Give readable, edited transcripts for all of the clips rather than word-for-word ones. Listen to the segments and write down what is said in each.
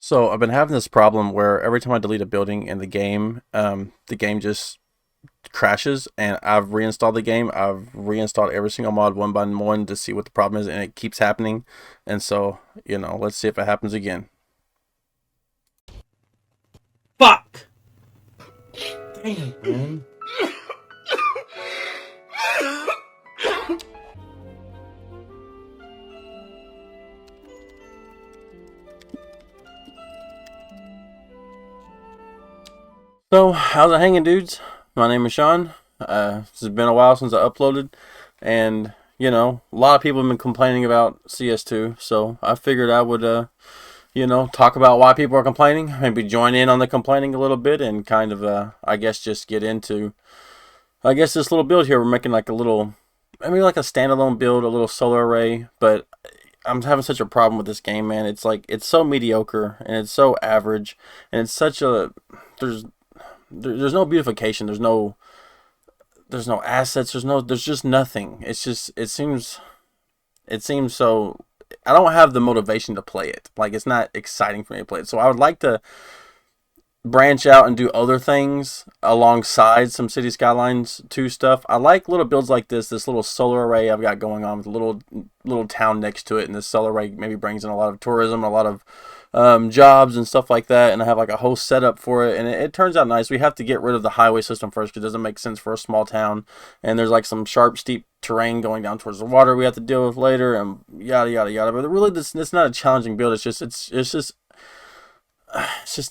So I've been having this problem where every time I delete a building in the game just crashes, and I've reinstalled the game. I've reinstalled every single mod one by one to see what the problem is, and it keeps happening. And so, let's see if it happens again. Fuck! Damn, man. So, how's it hanging, dudes? My name is Shawn. This has been a while since I uploaded, and a lot of people have been complaining about CS2. So I figured I would, talk about why people are complaining, maybe join in on the complaining a little bit, and kind of, I guess, just get into, I guess, this little build here. We're making like a little, maybe like a standalone build, a little solar array, but I'm having such a problem with this game, man. It's like it's so mediocre and it's so average, and it's such a there's there's no beautification. There's no assets. There's just nothing. It's just it seems so. I don't have the motivation to play it. Like it's not exciting for me to play it. So I would like to branch out and do other things alongside some City Skylines 2 stuff. I like little builds like this little solar array I've got going on with a little town next to it, and this solar array maybe brings in a lot of tourism, a lot of jobs and stuff like that, and I have like a whole setup for it, and it turns out nice. We have to get rid of the highway system first because it doesn't make sense for a small town, and there's like some sharp, steep terrain going down towards the water we have to deal with later, and yada yada yada. But really, it's not a challenging build. It's just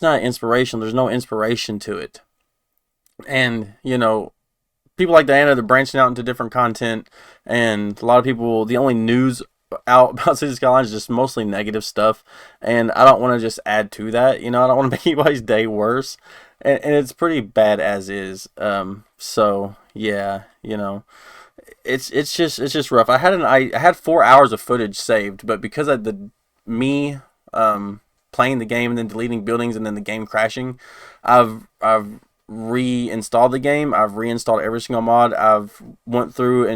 not inspiration. There's no inspiration to it. And, people like Diana, they're branching out into different content. And a lot of people, the only news out about Cities Skylines is just mostly negative stuff. And I don't want to just add to that. I don't want to make anybody's day worse. And it's pretty bad as is. So, yeah, it's just rough. I had 4 hours of footage saved, but because of the me playing the game and then deleting buildings and then the game crashing, I've reinstalled the game. I've reinstalled every single mod. I've went through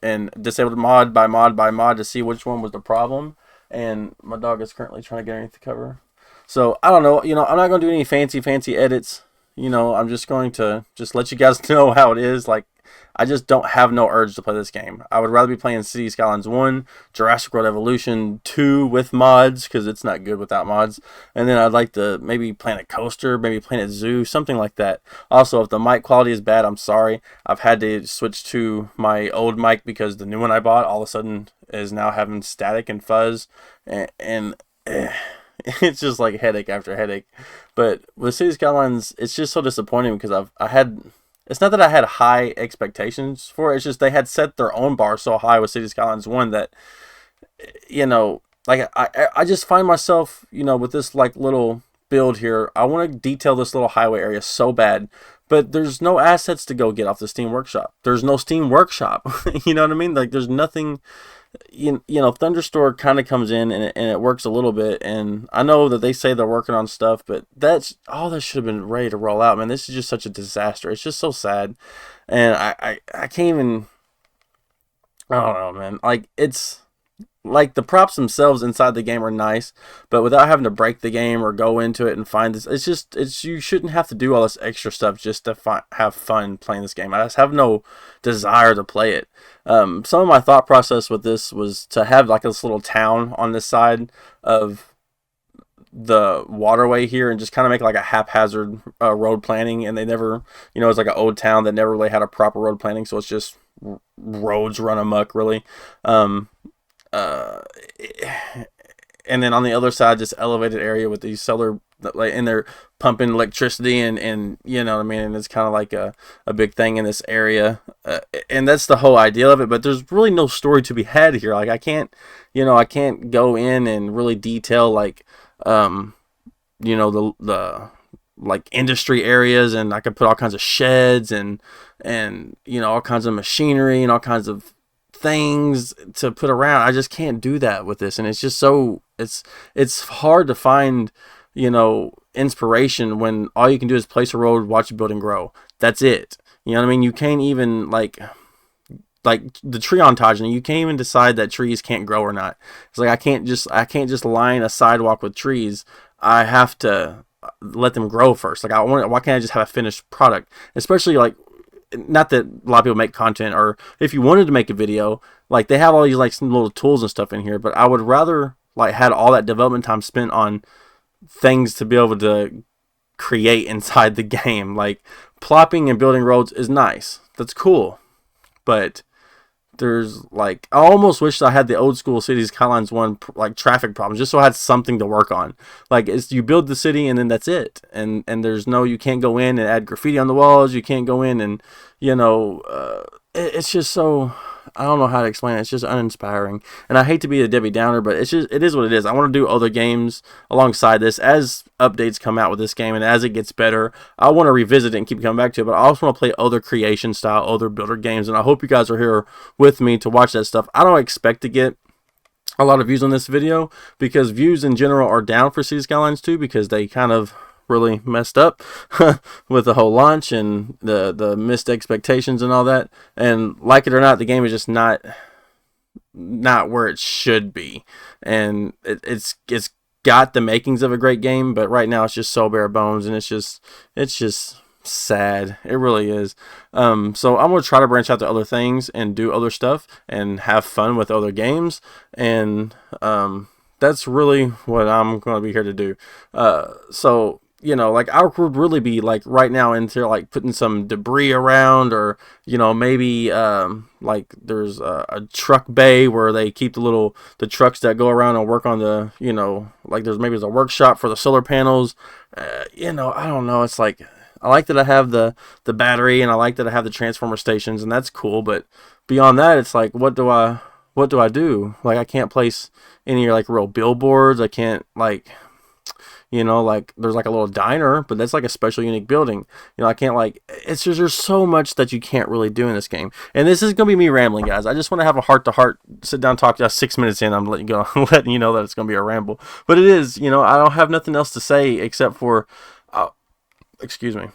and disabled mod by mod by mod to see which one was the problem. And my dog is currently trying to get underneath the cover. So I don't know. I'm not going to do any fancy edits. I'm just going to just let you guys know how it is. Like, I just don't have no urge to play this game. I would rather be playing Cities Skylines 1, Jurassic World Evolution 2 with mods, because it's not good without mods. And then I'd like to maybe Planet Coaster, maybe Planet Zoo, something like that. Also, if the mic quality is bad, I'm sorry. I've had to switch to my old mic because the new one I bought all of a sudden is now having static and fuzz. And it's just like headache after headache. But with City Skylines, it's just so disappointing because I had. It's not that I had high expectations for it. It's just they had set their own bar so high with City Skylines 1 that like I just find myself with this like little build here. I want to detail this little highway area so bad, but there's no assets to go get off the Steam Workshop. There's no Steam Workshop. You know what I mean? Like there's nothing. Thunderstore kind of comes in and it works a little bit, and I know that they say they're working on stuff, but that's all that should have been ready to roll out, man. This is just such a disaster. It's just so sad, and I can't even. I don't know, man. Like it's like the props themselves inside the game are nice, but without having to break the game or go into it and find this, it's you shouldn't have to do all this extra stuff just to have fun playing this game. I just have no desire to play it. Some of my thought process with this was to have like this little town on this side of the waterway here and just kind of make like a haphazard road planning, and they never, it's like an old town that never really had a proper road planning, so it's just roads run amok really. Uh, and then on the other side, this elevated area with these solar, like, and they're pumping electricity, and you know what I mean, and it's kind of like a big thing in this area, and that's the whole idea of it. But there's really no story to be had here. Like I can't go in and really detail like the like industry areas, and I could put all kinds of sheds and all kinds of machinery and all kinds of things to put around. I just can't do that with this, and it's just so it's hard to find inspiration when all you can do is place a road, watch a building grow. That's it. You know what I mean? You can't even like the tree ontogeny. You can't even decide that trees can't grow or not. It's like I can't just line a sidewalk with trees. I have to let them grow first. Like, why can't I just have a finished product? Especially like, not that a lot of people make content, or if you wanted to make a video, like they have all these like some little tools and stuff in here, but I would rather like had all that development time spent on things to be able to create inside the game. Like plopping and building roads is nice. That's cool. But there's like, I almost wish I had the old school Cities Skylines one, like traffic problems, just so I had something to work on. Like it's, you build the city and then that's it, and there's no, you can't go in and add graffiti on the walls, you can't go in and it's just so, I don't know how to explain it. It's just uninspiring, and I hate to be a Debbie Downer, but it's just, it is what it is. I want to do other games alongside this as updates come out with this game, and as it gets better, I want to revisit it and keep coming back to it. But I also want to play other creation style, other builder games, and I hope you guys are here with me to watch that stuff. I don't expect to get a lot of views on this video because views in general are down for Cities Skylines 2 because they kind of really messed up with the whole launch and the missed expectations and all that. And like it or not, the game is just not where it should be, and it's got the makings of a great game, but right now it's just so bare bones, and it's just sad. It really is. So I'm gonna try to branch out to other things and do other stuff and have fun with other games, and that's really what I'm gonna be here to do. So like I would really be like right now into like putting some debris around, or maybe like there's a truck bay where they keep the trucks that go around and work on the like there's a workshop for the solar panels. I don't know. It's like I like that I have the battery, and I like that I have the transformer stations, and that's cool. But beyond that, it's like what do I do? Like I can't place any like real billboards. I can't like. Like there's like a little diner, but that's like a special unique building. I can't like, it's just, there's so much that you can't really do in this game. And this is going to be me rambling, guys. I just want to have a heart to heart, sit down, talk to you. 6 minutes in, I'm letting you go, letting you know that it's going to be a ramble, but it is, I don't have nothing else to say except for, excuse me.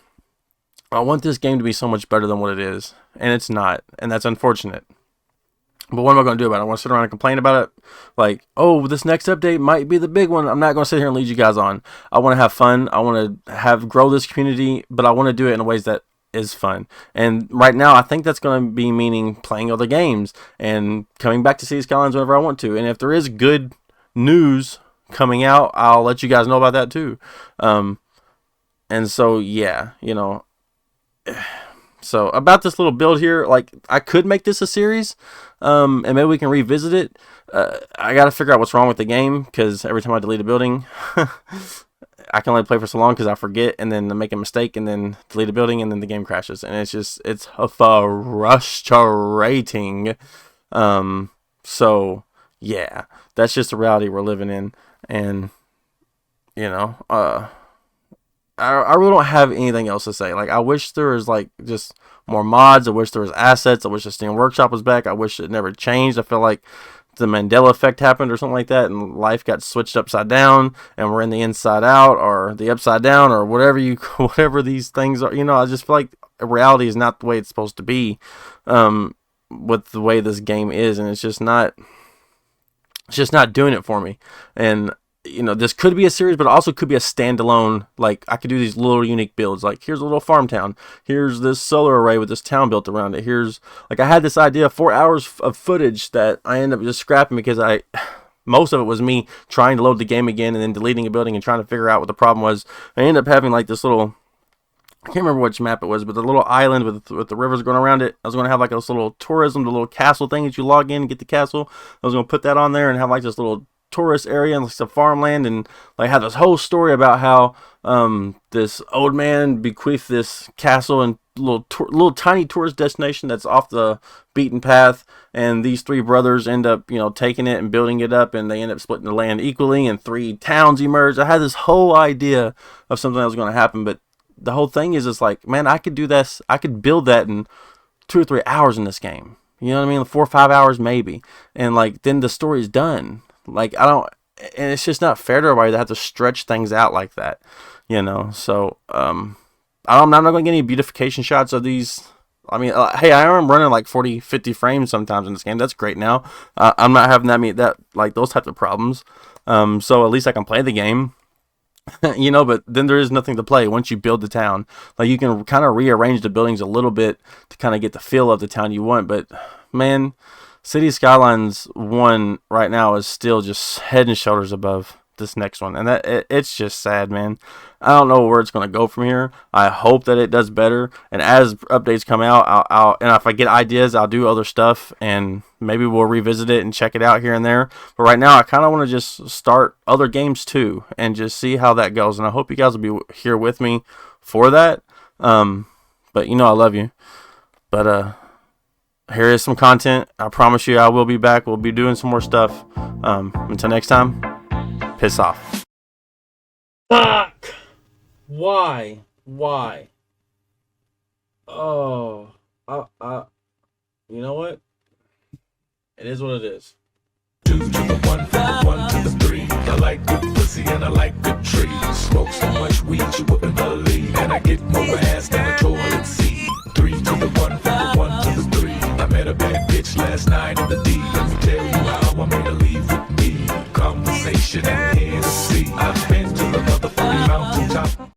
I want this game to be so much better than what it is, and it's not, and that's unfortunate. But what am I going to do about it? I want to sit around and complain about it? Like, oh, this next update might be the big one. I'm not going to sit here and lead you guys on. I want to have fun. I want to grow this community, but I want to do it in ways that is fun. And right now, I think that's going to be meaning playing other games and coming back to Cities Skylines whenever I want to. And if there is good news coming out, I'll let you guys know about that too. And so, yeah, So about this little build here, like I could make this a series, and maybe we can revisit it. I got to figure out what's wrong with the game, because every time I delete a building, I can only play for so long because I forget, and then I make a mistake, and then delete a building, and then the game crashes, and it's frustrating. So yeah, that's just the reality we're living in, and I really don't have anything else to say. Like, I wish there was like just more mods. I wish there was assets. I wish the Steam Workshop was back. I wish it never changed. I feel like the Mandela effect happened or something like that, and life got switched upside down, and we're in the inside out or the upside down or whatever these things are. I just feel like reality is not the way it's supposed to be, with the way this game is, and it's just not doing it for me. And this could be a series, but it also could be a standalone. Like, I could do these little unique builds. Like, here's a little farm town. Here's this solar array with this town built around it. Here's, like, I had this idea, 4 hours of footage that I ended up just scrapping because most of it was me trying to load the game again and then deleting a building and trying to figure out what the problem was. I ended up having, like, this little, I can't remember which map it was, but the little island with the rivers going around it. I was going to have, like, this little tourism, the little castle thing that you log in and get the castle. I was going to put that on there and have, like, this little tourist area and some farmland, and like have this whole story about how this old man bequeathed this castle and little tiny tourist destination that's off the beaten path, and these three brothers end up taking it and building it up, and they end up splitting the land equally, and 3 towns emerge. I had this whole idea of something that was going to happen, but the whole thing is, it's like, man, I could do this, I could build that in 2 or 3 hours in this game. You know what I mean? 4 or 5 hours maybe, and like then the story's done. Like, I don't, and it's just not fair to everybody to have to stretch things out like that, So, I'm not going to get any beautification shots of these. I mean, hey, I am running like 40, 50 frames sometimes in this game. That's great now. I'm not having that like those types of problems. So at least I can play the game. you know, but then there is nothing to play once you build the town. Like, you can kind of rearrange the buildings a little bit to kind of get the feel of the town you want. But man, Cities Skylines 1 right now is still just head and shoulders above this next one, and it's just sad, man. I don't know where it's going to go from here. I hope that it does better, and as updates come out, I'll and if I get ideas, I'll do other stuff, and maybe we'll revisit it and check it out here and there. But right now, I kind of want to just start other games too, and just see how that goes. And I hope you guys will be here with me for that. But you know, I love you. But here is some content. I promise you, I will be back. We'll be doing some more stuff. Until next time. Piss off. Fuck! Why? Oh, you know what? It is what it is. 2 to the 1, from the 1 to the 3. I like good pussy and I like good trees. Smoke so much weed you wouldn't believe, and I get more ass than a toilet seat. 3 to the 1, from the 1 to the 3. I met a bad bitch last night in the D. Let me tell you how I made her leave with me. Conversation and